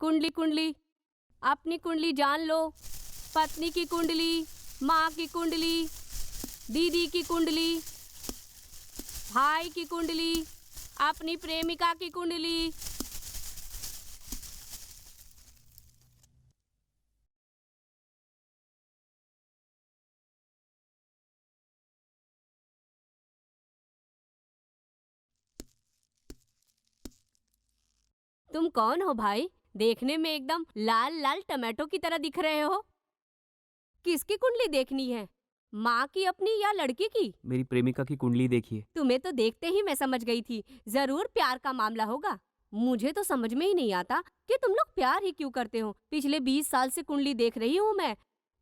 कुंडली कुंडली, अपनी कुंडली जान लो। पत्नी की कुंडली, माँ की कुंडली, दीदी की कुंडली, भाई की कुंडली, अपनी प्रेमिका की कुंडली। तुम कौन हो भाई? देखने में एकदम लाल लाल टमाटो की तरह दिख रहे हो। किसकी कुंडली देखनी है, माँ की अपनी या लड़की की? मेरी प्रेमिका की कुंडली देखिए। तुम्हें तो देखते ही मैं समझ गई थी, जरूर प्यार का मामला होगा। मुझे तो समझ में ही नहीं आता कि तुम लोग प्यार ही क्यों करते हो। पिछले 20 साल से कुंडली देख रही हूँ मैं।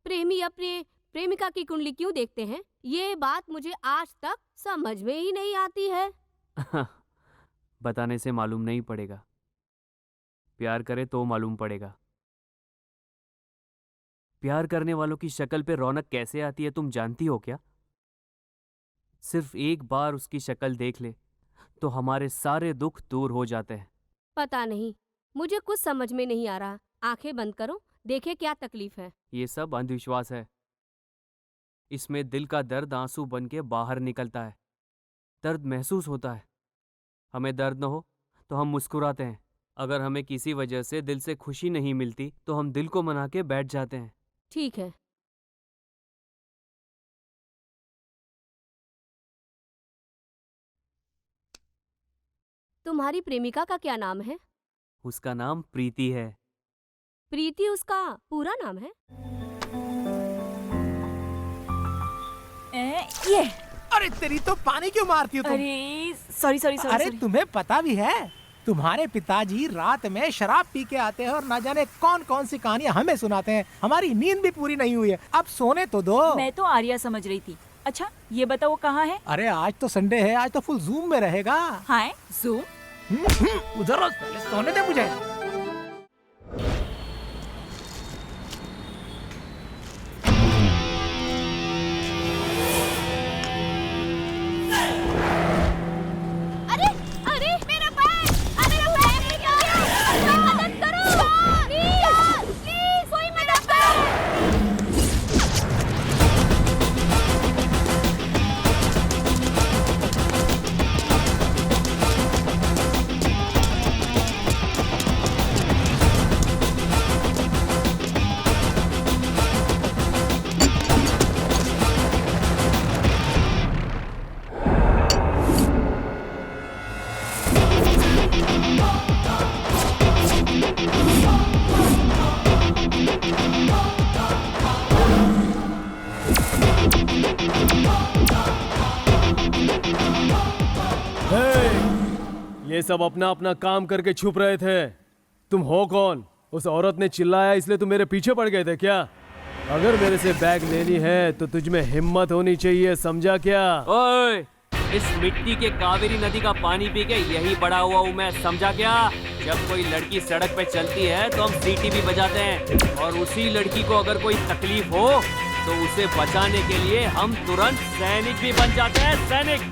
प्रेमी अपने प्रेमिका की कुंडली क्यों देखते हैं, ये बात मुझे आज तक समझ में ही नहीं आती है। बताने से मालूम नहीं पड़ेगा, प्यार करे तो मालूम पड़ेगा। प्यार करने वालों की शक्ल पे रौनक कैसे आती है तुम जानती हो क्या? सिर्फ एक बार उसकी शक्ल देख ले तो हमारे सारे दुख दूर हो जाते हैं। पता नहीं, मुझे कुछ समझ में नहीं आ रहा। आंखें बंद करो, देखे क्या तकलीफ है। ये सब अंधविश्वास है। इसमें दिल का दर्द आंसू बन के बाहर निकलता है। दर्द महसूस होता है। हमें दर्द न हो तो हम मुस्कुराते हैं। अगर हमें किसी वजह से दिल से खुशी नहीं मिलती तो हम दिल को मना के बैठ जाते हैं। ठीक है। तुम्हारी प्रेमिका का क्या नाम है? उसका नाम प्रीति है। प्रीति उसका पूरा नाम है? ये अरे तेरी तो पानी क्यों मारती हो तुम? अरे सॉरी सॉरी सॉरी अरे तुम्हें पता भी है, तुम्हारे पिताजी रात में शराब पी के आते हैं और ना जाने कौन कौन सी कहानियां हमें सुनाते हैं। हमारी नींद भी पूरी नहीं हुई है, अब सोने तो दो। मैं तो आर्या समझ रही थी। अच्छा ये बताओ वो कहाँ है? अरे आज तो संडे है, आज तो फुल जूम में रहेगा। हाँ जूम? उधर पहले सोने दे मुझे। अरे अरे मेरा पैर, अरे मेरा पैर निकल गया। मदद करो प्लीज, प्लीज कोई मेरा पैर। ये सब अपना अपना काम करके छुप रहे थे। तुम हो कौन? उस औरत ने चिल्लाया इसलिए तुम मेरे पीछे पड़ गए थे क्या? अगर मेरे से बैग लेनी है तो तुझ में हिम्मत होनी चाहिए, समझा क्या? ओए, इस मिट्टी के कावेरी नदी का पानी पी के यही बड़ा हुआ हूँ मैं, समझा क्या? जब कोई लड़की सड़क पे चलती है तो हम सीटी भी बजाते हैं, और उसी लड़की को अगर कोई तकलीफ हो तो उसे बचाने के लिए हम तुरंत सैनिक भी बन जाते हैं, सैनिक।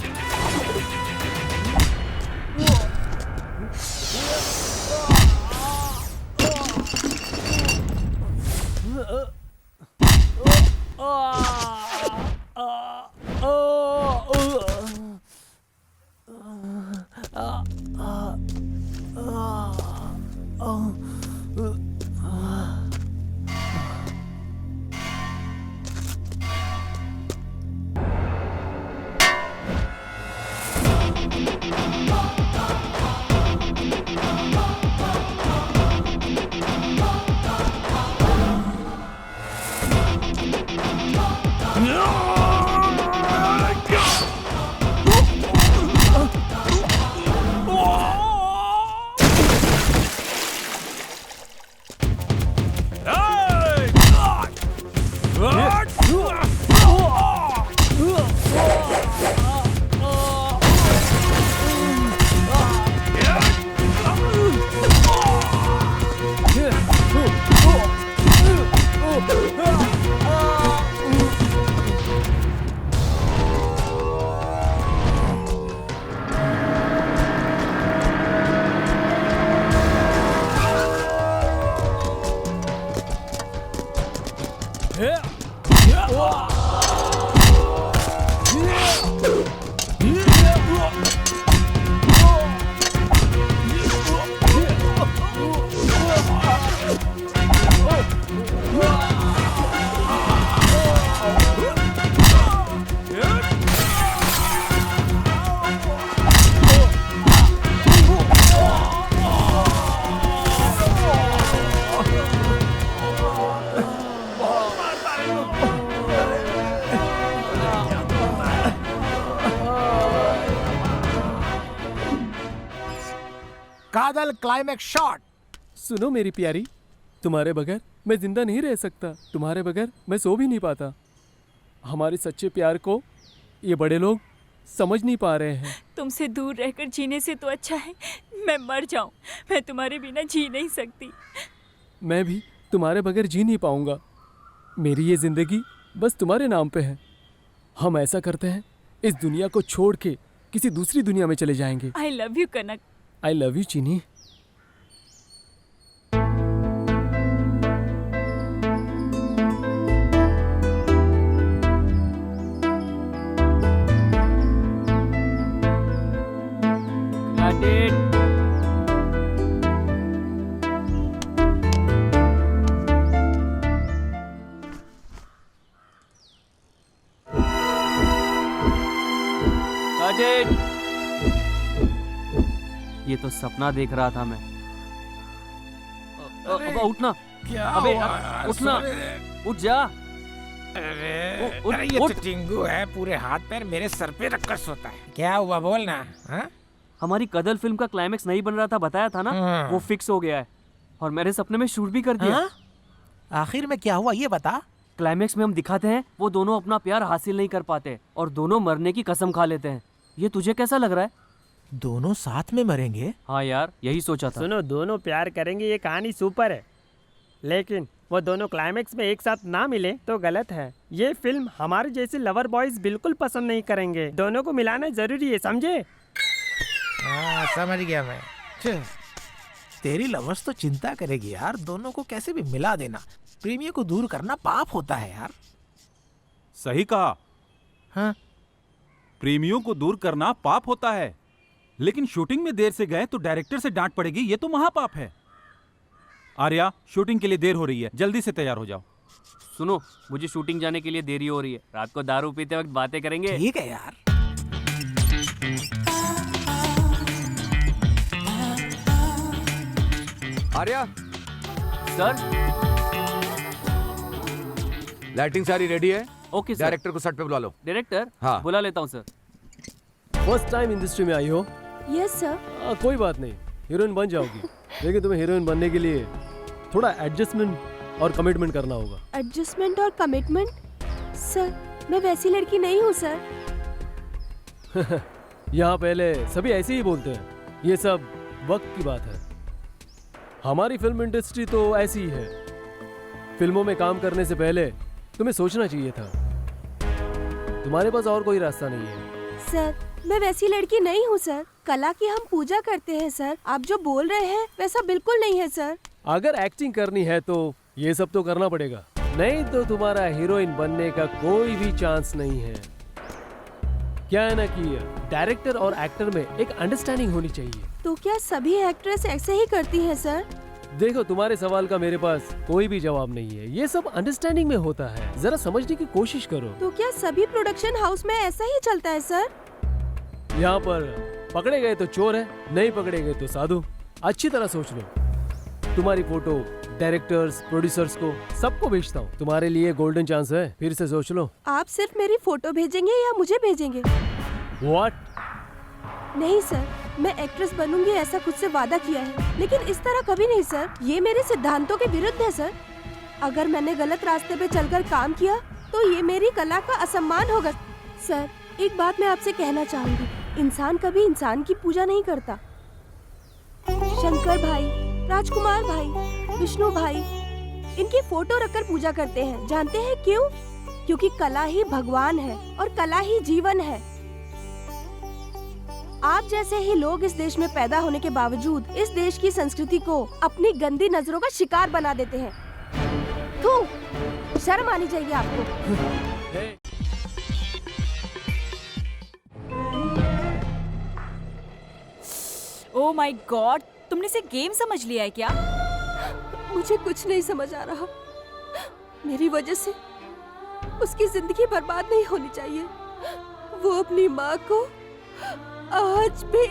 काजल क्लाइमेक्स शॉट। सुनो मेरी प्यारी, तुम्हारे बगैर मैं जिंदा नहीं रह सकता, तुम्हारे बगैर मैं सो भी नहीं पाता। हमारे सच्चे प्यार को ये बड़े लोग समझ नहीं पा रहे हैं। तुमसे दूर रहकर जीने से तो अच्छा है मैं मर जाऊं। मैं तुम्हारे बिना जी नहीं सकती। मैं भी तुम्हारे बगैर जी नहीं पाऊंगा। मेरी ये जिंदगी बस तुम्हारे नाम पे है। हम ऐसा करते हैं, इस दुनिया को छोड़ के किसी दूसरी दुनिया में चले जाएंगे। I love you Kanak. I love you चीनी। Got it. Got it. ये तो सपना देख रहा था मैं। अब उठना। क्या अबे हुआ यार? उठना, सोने- उठ जा। अरे उठ, अरे ये उठ। तो टिंगू है, पूरे हाथ पैर मेरे सर पे रखकर सोता है। क्या हुआ बोलना? हाँ? हमारी कदल फिल्म का क्लाइमेक्स नहीं बन रहा था, बताया था ना, हाँ। वो फिक्स हो गया है और मेरे सपने में शूट भी कर दिया। हाँ? आखिर में क्या हुआ ये बता। क्लाइमेक्स में हम दिखाते हैं वो दोनों अपना प्यार हासिल नहीं कर पाते और दोनों मरने की कसम खा लेते हैं। ये तुझे कैसा लग रहा है? दोनों साथ में मरेंगे? हाँ यार, यही सोचा था। सुनो, दोनों प्यार करेंगे ये कहानी सुपर है, लेकिन वो दोनों क्लाइमेक्स में एक साथ ना मिले तो गलत है। ये फिल्म हमारे जैसे लवर बॉयज बिल्कुल पसंद नहीं करेंगे। दोनों को मिलाना जरूरी है, समझे? हाँ समझ गया मैं। छे, तेरी लवर्स तो चिंता करेगी यार, दोनों को कैसे भी मिला देना। प्रेमियों को दूर करना पाप होता है यार। सही कहा। हाँ? प्रेमियों को दूर करना पाप होता है, लेकिन शूटिंग में देर से गए तो डायरेक्टर से डांट पड़ेगी, ये तो महापाप है। आर्या, शूटिंग के लिए देर हो रही है, जल्दी से तैयार हो जाओ। सुनो, मुझे शूटिंग जाने के लिए देरी हो रही है। रात को दारू पीते वक्त बातें करेंगे। ठीक है यार। आर्या, सर। लाइटिंग सारी रेडी है? Okay sir. डायरेक्टर को सेट पे बुला लो। डायरेक्टर, हाँ। बुला लेता हूँ सर। फर्स्ट टाइम इंडस्ट्री में आई हो? Yes sir. कोई बात नहीं, हीरोइन बन जाओगी, लेकिन तुम्हें हीरोइन बनने के लिए थोड़ा एडजस्टमेंट और कमिटमेंट करना होगा। एडजस्टमेंट और कमिटमेंट? सर मैं वैसी लड़की नहीं हूँ सर। यहाँ पहले सभी ऐसे ही बोलते हैं, ये सब वक्त की बात है। हमारी फिल्म इंडस्ट्री तो ऐसी ही है। फिल्मों में काम करने से पहले तुम्हें सोचना चाहिए था। तुम्हारे पास और कोई रास्ता नहीं है। सर मैं वैसी लड़की नहीं हूँ सर। कला की हम पूजा करते हैं सर। आप जो बोल रहे हैं वैसा बिल्कुल नहीं है सर। अगर एक्टिंग करनी है तो ये सब तो करना पड़ेगा, नहीं तो तुम्हारा हीरोइन बनने का कोई भी चांस नहीं है। क्या है ना कि डायरेक्टर और एक्टर में एक अंडरस्टैंडिंग होनी चाहिए। तो क्या सभी एक्ट्रेस ऐसे ही करती हैं सर? देखो, तुम्हारे सवाल का मेरे पास कोई भी जवाब नहीं है। ये सब अंडरस्टैंडिंग में होता है, जरा समझने की कोशिश करो। तो क्या सभी प्रोडक्शन हाउस में ऐसा ही चलता है सर? यहाँ पर पकड़े गए तो चोर है, नहीं पकड़े गए तो साधु। अच्छी तरह सोच लो। तुम्हारी फोटो डायरेक्टर्स, प्रोड्यूसर्स को सबको भेजता हूँ। तुम्हारे लिए गोल्डन चांस है, फिर से सोच लो। आप सिर्फ मेरी फोटो भेजेंगे या मुझे भेजेंगे? व्हाट? नहीं सर, मैं एक्ट्रेस बनूंगी ऐसा खुद से वादा किया है, लेकिन इस तरह कभी नहीं सर। ये मेरे सिद्धांतों के विरुद्ध है सर। अगर मैंने गलत रास्ते पे चलकर काम किया तो ये मेरी कला का असम्मान होगा। सर एक बात मैं आपसे कहना चाहूंगी, इंसान कभी इंसान की पूजा नहीं करता। शंकर भाई, राजकुमार भाई, विष्णु भाई, इनकी फोटो रखकर पूजा करते हैं। जानते हैं क्यों? क्योंकि कला ही भगवान है और कला ही जीवन है। आप जैसे ही लोग इस देश में पैदा होने के बावजूद इस देश की संस्कृति को अपनी गंदी नजरों का शिकार बना देते हैं। थू, शर्म आनी चाहिए आपको। ओह माय गॉड, तुमने इसे गेम समझ लिया है क्या? मुझे कुछ नहीं समझ आ रहा। मेरी वजह से उसकी जिंदगी बर्बाद नहीं होनी चाहिए। वो अपनी माँ को आज भी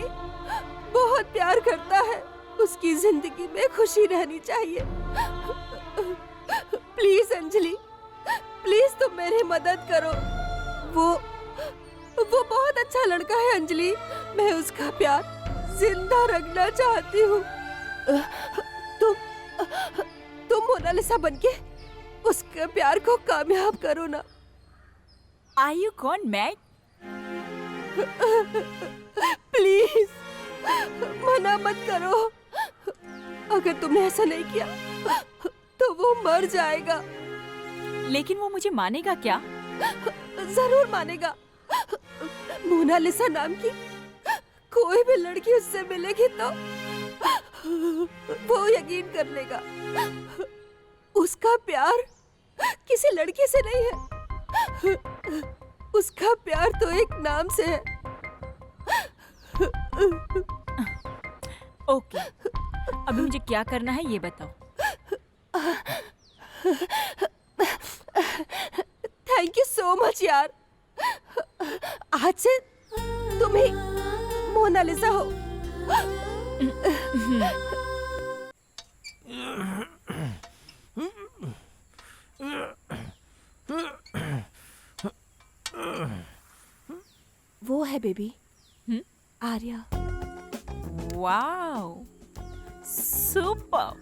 बहुत प्यार करता है। उसकी जिंदगी में खुशी रहनी चाहिए। प्लीज अंजलि, प्लीज तुम मेरी मदद करो। वो बहुत अच्छा लड़का है अंजलि। मैं उसका प्यार जिंदा रखना चाहती हूँ। तुम मोनालिसा बनके उसके प्यार को कामयाब करो ना। Are you gone mad? Please मना मत करो। अगर तुमने ऐसा नहीं किया तो वो मर जाएगा। लेकिन वो मुझे मानेगा क्या? जरूर मानेगा। मोनालिसा नाम की कोई भी लड़की उससे मिलेगी तो वो यकीन कर लेगा। उसका प्यार किसी लड़की से नहीं है, उसका प्यार तो एक नाम से है। ओके, अभी मुझे क्या करना है ये बताओ। थैंक यू सो मच यार। आज से तुम ही मोनालिसा हो। वो है बेबी, आर्या। Wow, super.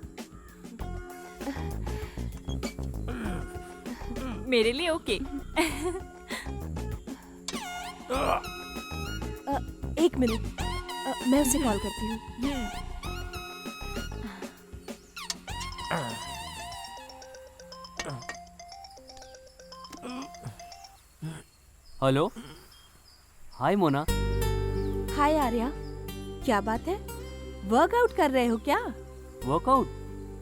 मेरे लिए ओके। एक मिनट, मैं उसे कॉल करती हूँ। हेलो, हाय मोना। हाय आर्या, क्या बात है? वर्कआउट कर रहे हो क्या? वर्कआउट?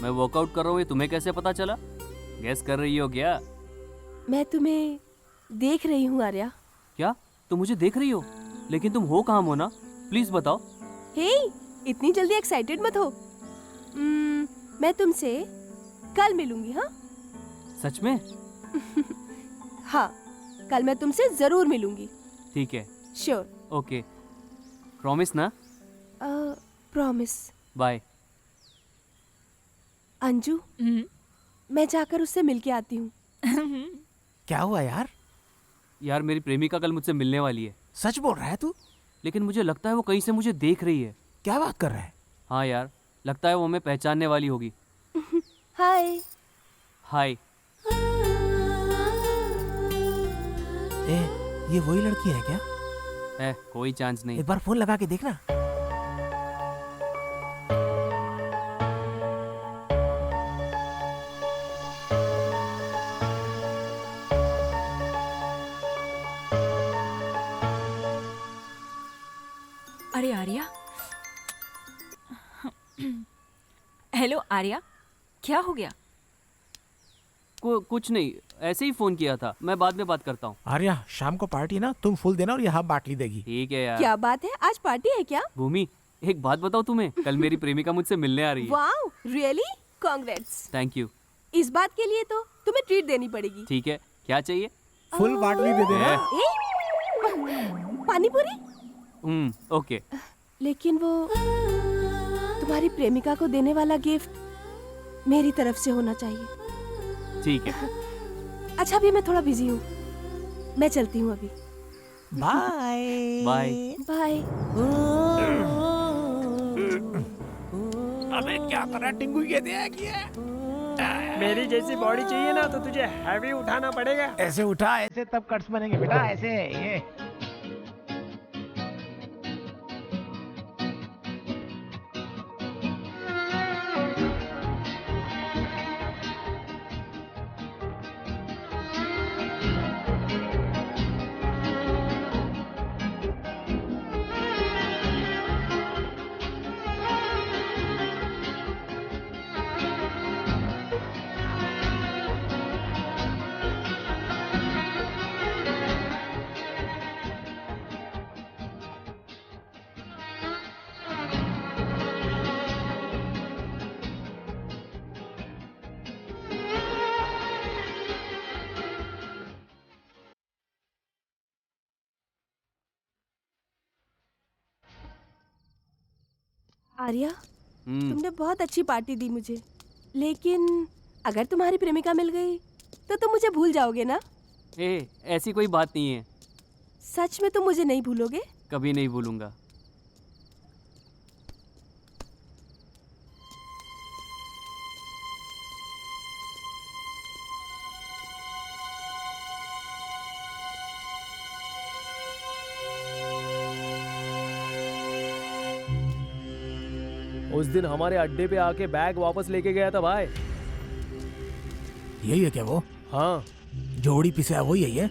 मैं वर्कआउट कर रहा हूँ, ये तुम्हें कैसे पता चला? गैस कर रही हो क्या? मैं तुम्हें देख रही हूँ आर्या। क्या तुम मुझे देख रही हो? लेकिन तुम हो कहाँ मोना? प्लीज बताओ। हे, इतनी जल्दी एक्साइटेड मत हो। मैं तुमसे कल मिलूंगी। हाँ सच में? हाँ, कल मैं तुमसे जरूर मिलूंगी। ठीक है। श्योर। ओके, प्रॉमिस ना? प्रॉमिस। बाय। अंजू, मैं जाकर उससे मिलके आती हूँ। क्या हुआ यार? यार मेरी प्रेमिका कल मुझसे मिलने वाली है। सच बोल रहा है तू? लेकिन मुझे लगता है वो कहीं से मुझे देख रही है। क्या बात कर रहा है? हाँ यार, लगता है वो हमें पहचानने वाली होगी। हाय। हाय। ये वही लड़की है क्या? कोई चांस नहीं। एक बार फोन लगा के देखना। अरे आर्या। हेलो आर्या, क्या हो गया? कुछ नहीं, ऐसे ही फोन किया था। मैं बाद में बात करता हूँ। आर्या, शाम को पार्टी ना, तुम फुल देना और यहाँ बाटली देगी। ठीक है यार। क्या बात है, आज पार्टी है क्या? भूमि, एक बात बताओ तुम्हें, कल मेरी प्रेमिका मुझसे मिलने आ रही है। Wow, really? Congrats. Thank you. इस बात के लिए तो तुम्हें ट्रीट देनी पड़ेगी। ठीक है, क्या चाहिए? फुल बाटली दे देना। पानी पूरी? ओके। लेकिन वो तुम्हारी प्रेमिका को देने वाला गिफ्ट मेरी तरफ से होना चाहिए। ठीक है। अच्छा, अभी मैं थोड़ा बिजी हूँ, मैं चलती हूँ अभी। Bye bye. बाय। अबे क्या कर रहा है टिंगू? ये देखिए, मेरी जैसी बॉडी चाहिए ना तो तुझे हैवी उठाना पड़ेगा। ऐसे उठा, ऐसे तब कट्स बनेंगे बेटा, ऐसे। ये आर्या, तुमने बहुत अच्छी पार्टी दी मुझे, लेकिन अगर तुम्हारी प्रेमिका मिल गई तो तुम मुझे भूल जाओगे ना? ऐसी कोई बात नहीं है। सच में तुम मुझे नहीं भूलोगे? कभी नहीं भूलूंगा। उस दिन हमारे अड्डे पे आके बैग वापस लेके गया था भाई। यही है क्या वो? हाँ, जोड़ी पीछे है वही है।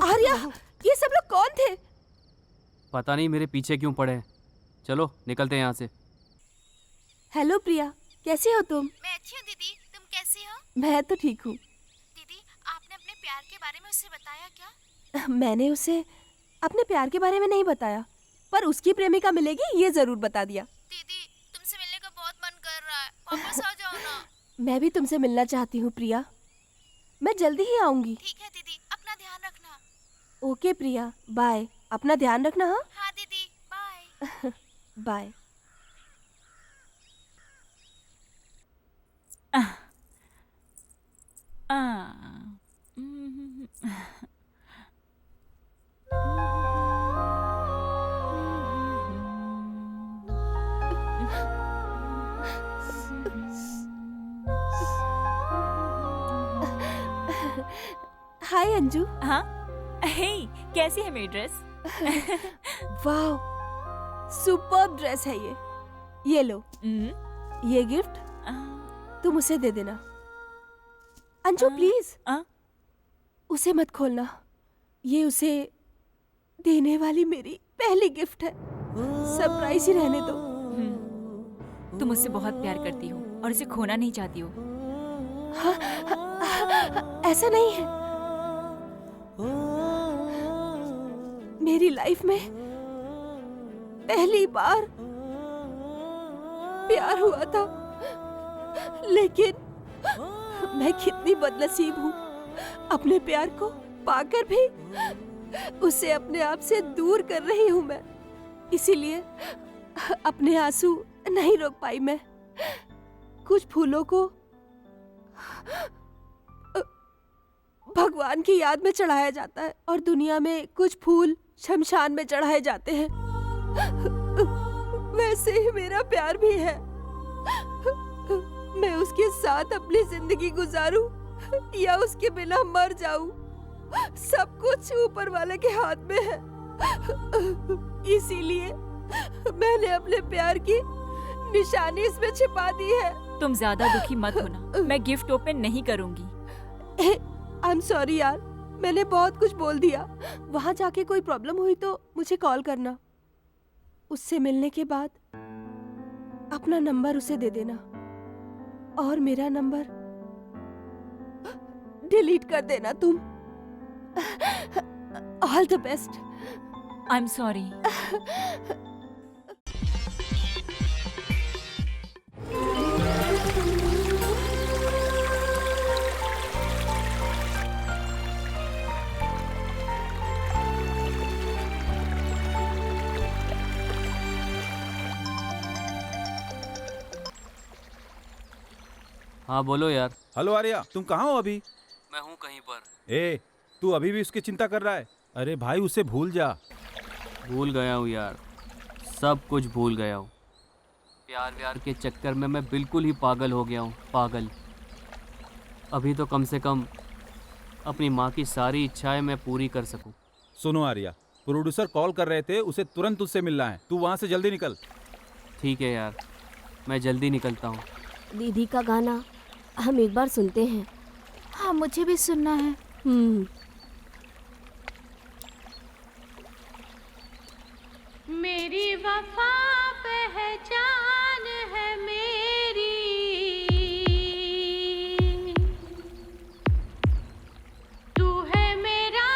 आर्या, ये सब लोग कौन थे? पता नहीं मेरे पीछे क्यों पड़े हैं। चलो निकलते हैं यहाँ से। हेलो प्रिया, कैसे हो तुम? मैं अच्छी हूँ दीदी, तुम कैसी हो? मैं तो ठीक हूँ। दीदी, आपने अपने प्यार के बारे में उससे बताया क्या? मैंने उसे अपने प्यार के बारे में नहीं बताया, पर उसकी प्रेमिका मिलेगी ये जरूर बता दिया। दीदी, तुमसे मिलने का बहुत मन कर रहा है, वापस आ जाओ ना। मैं भी तुमसे मिलना चाहती हूँ प्रिया, मैं जल्दी ही आऊंगी। ठीक है दीदी, अपना ध्यान रखना। ओके प्रिया, बाय। अपना ध्यान रखना। हाँ हाँ दीदी, बाय। बाय। हाय अंजू। हाँ, हे, कैसी है मेरी ड्रेस? वाह, सुपर्ब ड्रेस है ये लो। ये गिफ्ट तुम उसे दे देना। अंजू प्लीज, उसे मत खोलना। ये उसे देने वाली मेरी पहली गिफ्ट है। सरप्राइज ही रहने दो। तुम उससे बहुत प्यार करती हो और उसे खोना नहीं चाहती हो। ऐसा नहीं है। मेरी लाइफ में पहली बार प्यार हुआ था, लेकिन मैं कितनी बदनसीब हूँ। अपने प्यार को पाकर भी उसे अपने आप से दूर कर रही हूँ मैं। इसीलिए अपने आंसू नहीं रोक पाई मैं। कुछ फूलों को भगवान की याद में चढ़ाया जाता है और दुनिया में कुछ फूल शमशान में चढ़ाए जाते हैं। वैसे ही मेरा प्यार भी है। मैं उसके साथ अपनी जिंदगी गुजारूं या उसके बिना मर जाऊं, सब कुछ ऊपर वाले के हाथ में है। इसीलिए मैंने अपने प्यार की निशानी इसमें छिपा दी है। तुम ज्यादा दुखी मत होना, मैं गिफ्ट ओपन नहीं करूंगी। आई एम सॉरी यार, मैंने बहुत कुछ बोल दिया। वहां जाके कोई प्रॉब्लम हुई तो मुझे कॉल करना। उससे मिलने के बाद अपना नंबर उसे दे देना और मेरा नंबर डिलीट कर देना तुम। All the best. I am sorry. हाँ बोलो यार। हेलो आर्या, तुम कहाँ हो अभी? मैं हूँ कहीं पर। ए, तू अभी भी उसकी चिंता कर रहा है? अरे भाई, उसे भूल जा। भूल गया हूँ यार। सब कुछ भूल गया हूँ। प्यार व्यार के चक्कर में मैं बिल्कुल ही पागल हो गया हूँ, पागल। अभी तो कम से कम अपनी माँ की सारी इच्छाएं मैं पूरी कर सकूँ। सुनो आर्या, प्रोड्यूसर कॉल कर रहे थे, उसे तुरंत उससे मिलना है। तू वहाँ से जल्दी निकल। ठीक है यार, मैं जल्दी निकलता हूँ। दीदी का गाना हम एक बार सुनते हैं। हाँ, मुझे भी सुनना है। मेरी वफा पहचान है मेरी, तू है मेरा,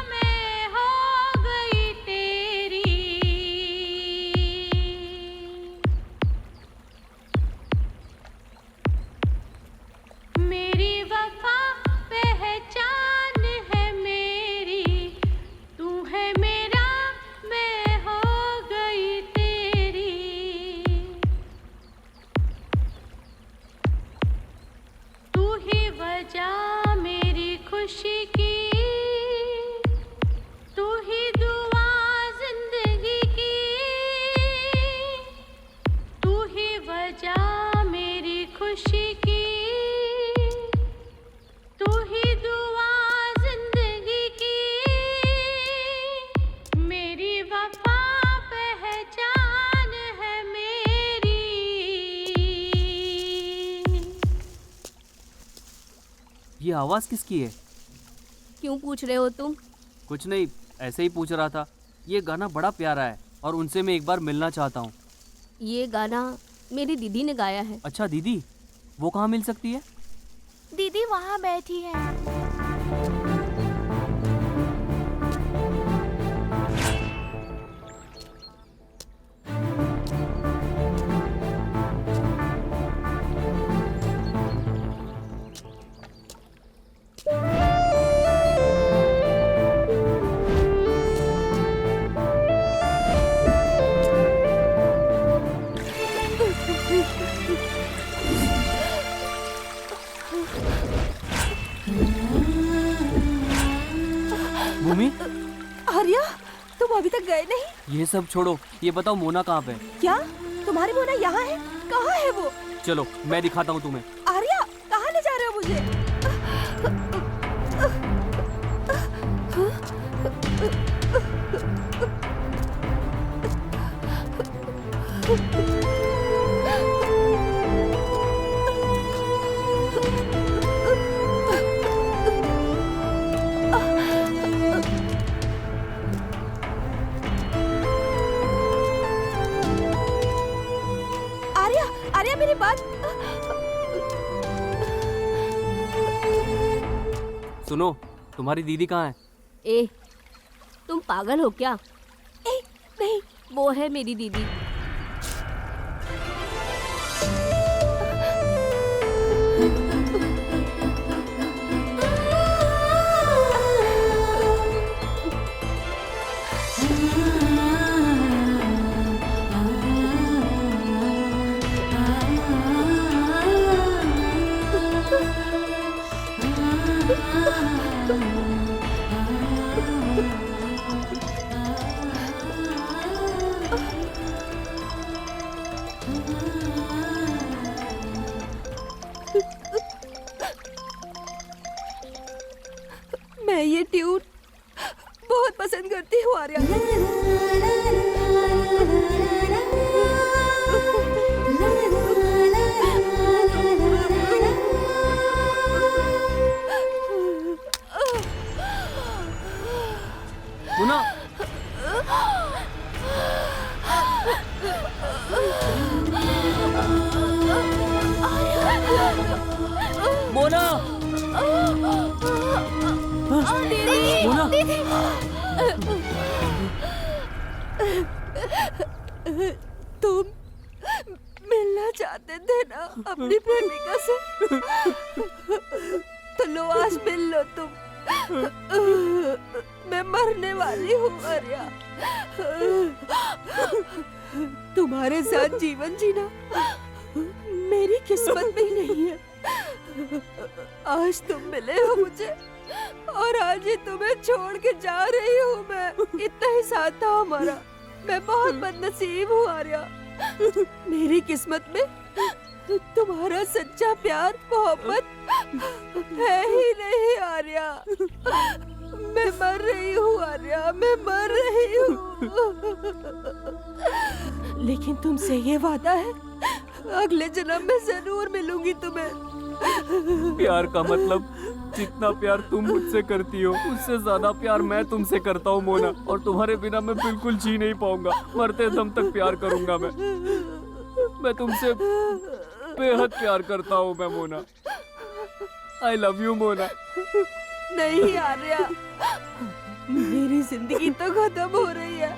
मैं हो गई तेरी। मेरी वफा पहचान है मेरी, तू है मेरा, मैं हो गई तेरी। तू ही वजह मेरी खुशी की, तू ही दुआ जिंदगी की, तू ही वजह मेरी खुशी की, तू ही दुआ जिंदगी की। मेरी वफा पहचान है मेरी। ये आवाज़ किसकी है? क्यों पूछ रहे हो तुम? कुछ नहीं, ऐसे ही पूछ रहा था। ये गाना बड़ा प्यारा है और उनसे मैं एक बार मिलना चाहता हूँ। ये गाना मेरी दीदी ने गाया है। अच्छा दीदी, वो कहाँ मिल सकती है? दीदी वहाँ बैठी है। भूमि, आर्या, तुम अभी तक गए नहीं? ये सब छोड़ो, ये बताओ मोना कहाँ पे है? क्या तुम्हारी मोना यहाँ है? कहाँ है वो? चलो मैं दिखाता हूँ तुम्हें। आर्या, कहाँ ले जा रहे हो मुझे? आर्या, आर्या मेरी बात सुनो, तुम्हारी दीदी कहाँ है? ए, तुम पागल हो क्या? नहीं। वो है मेरी दीदी। मैं ये ट्यून बहुत पसंद करती हूँ आर्या। मोना, मोना, मोना, तुम मिलना चाहते थे ना अपनी प्रेमिका से, तो लो आज मिल लो तुम। मैं मरने वाली हूँ आर्या। तुम्हारे साथ जीवन जीना मेरी किस्मत में ही नहीं है। आज तुम मिले हो मुझे और आज ही तुम्हें छोड़ के जा रही हूँ मैं। इतना ही साथ था हमारा। मैं बहुत बदनसीब हूँ आर्या। मेरी किस्मत में तुम्हारा सच्चा प्यार मोहब्बत है ही नहीं आर्या। मैं मर रही हूँ आर्या, मैं मर रही हूँ। लेकिन तुमसे ये वादा है, अगले जन्म में जरूर मिलूंगी तुम्हें। प्यार का मतलब जितना प्यार तुम मुझसे करती हो उससे ज्यादा प्यार मैं तुमसे करता हूँ मोना, और तुम्हारे बिना मैं बिल्कुल जी नहीं पाऊंगा। मरते दम तक प्यार करूंगा मैं तुमसे बेहद प्यार करता हूँ मैं Mona. I love you Mona. नहीं आर्या, मेरी जिंदगी तो खत्म हो रही है,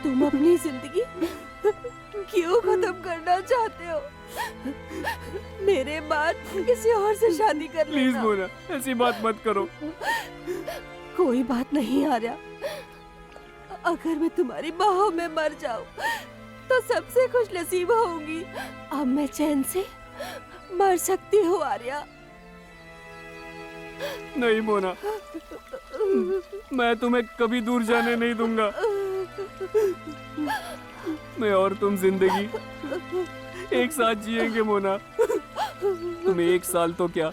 तुम अपनी जिंदगी क्यों खत्म करना चाहते हो? मेरे बाद किसी और से शादी कर प्लीज लेना। मोना, ऐसी बात मत करो। कोई बात नहीं आर्या, अगर मैं तुम्हारी बाहों में मर जाऊं तो सबसे खुश नसीब होंगी। अब मैं चैन से मर सकती हूँ आर्या। नहीं मोना, मैं तुम्हें कभी दूर जाने नहीं दूंगा। मैं और तुम जिंदगी एक साथ जिएंगे मोना। तुम्हें 1 साल तो क्या,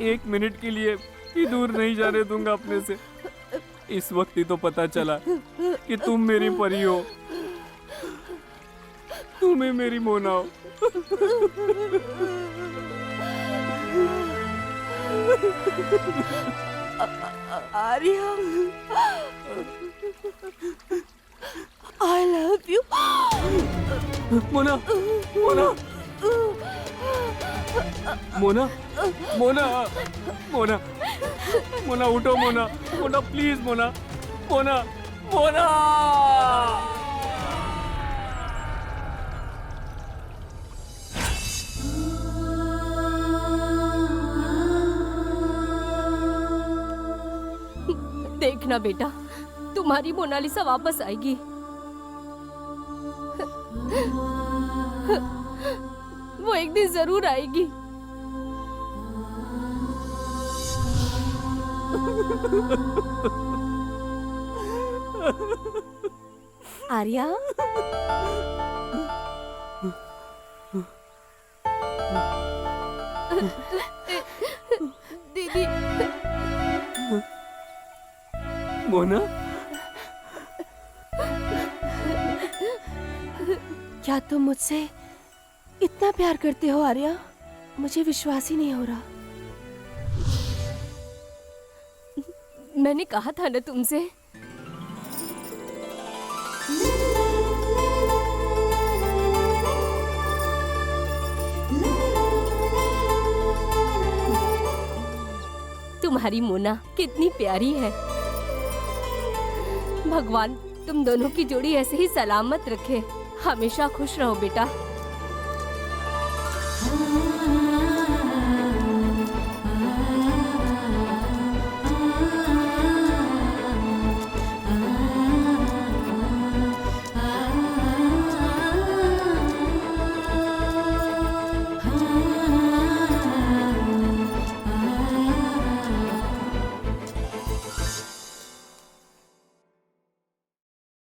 1 मिनट के लिए भी दूर नहीं जाने दूंगा अपने से। इस वक्त ही तो पता चला कि तुम मेरी परी हो, तुम ही मेरी मोना हो। Arya, I love you. Mona, Mona, Mona, Mona, Mona, Mona उठो मोना, मोना प्लीज मोना, मोना, मोना। देखना बेटा, तुम्हारी मोनालिसा वापस आएगी। वो एक दिन जरूर आएगी। आर्या, दीदी, मोना, क्या तुम मुझसे इतना प्यार करते हो आर्या? मुझे विश्वास ही नहीं हो रहा। मैंने कहा था ना तुमसे। तुम्हारी मोना कितनी प्यारी है। भगवान तुम दोनों की जोड़ी ऐसे ही सलामत रखे। हमेशा खुश रहो बेटा।